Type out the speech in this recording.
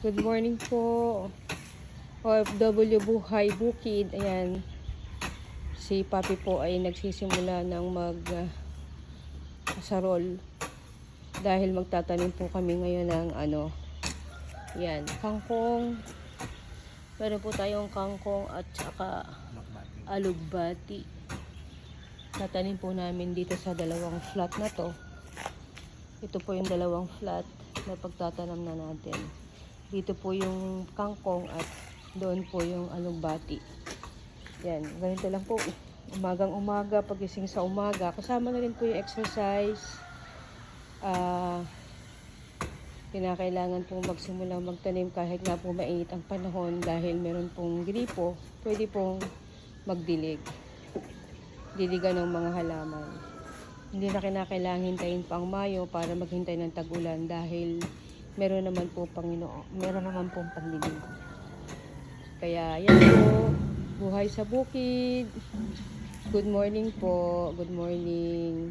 Good morning po. OFW Buhay Bukid. Ayan. Si Papi po ay nagsisimula ng kasarol. Dahil magtatanim po kami ngayon ng yan, kangkong. Meron po tayong kangkong at saka alugbati. Tatanim po namin dito sa dalawang flat na to. Ito po yung dalawang flat na pagtatanam na natin. Dito po yung kangkong at doon po yung alugbati. Yan, ganito lang po. Umagang umaga, pagising sa umaga. Kasama na rin po yung exercise. Kinakailangan pong magsimula magtanim kahit nga po mainit ang panahon dahil meron pong gripo. Pwede pong magdilig. Diligan ng mga halaman. Hindi na kinakailangan hintayin pang Mayo para maghintay ng tag-ulan dahil meron naman pong pandilig. Kaya yan po, buhay sa bukid. Good morning po. Good morning.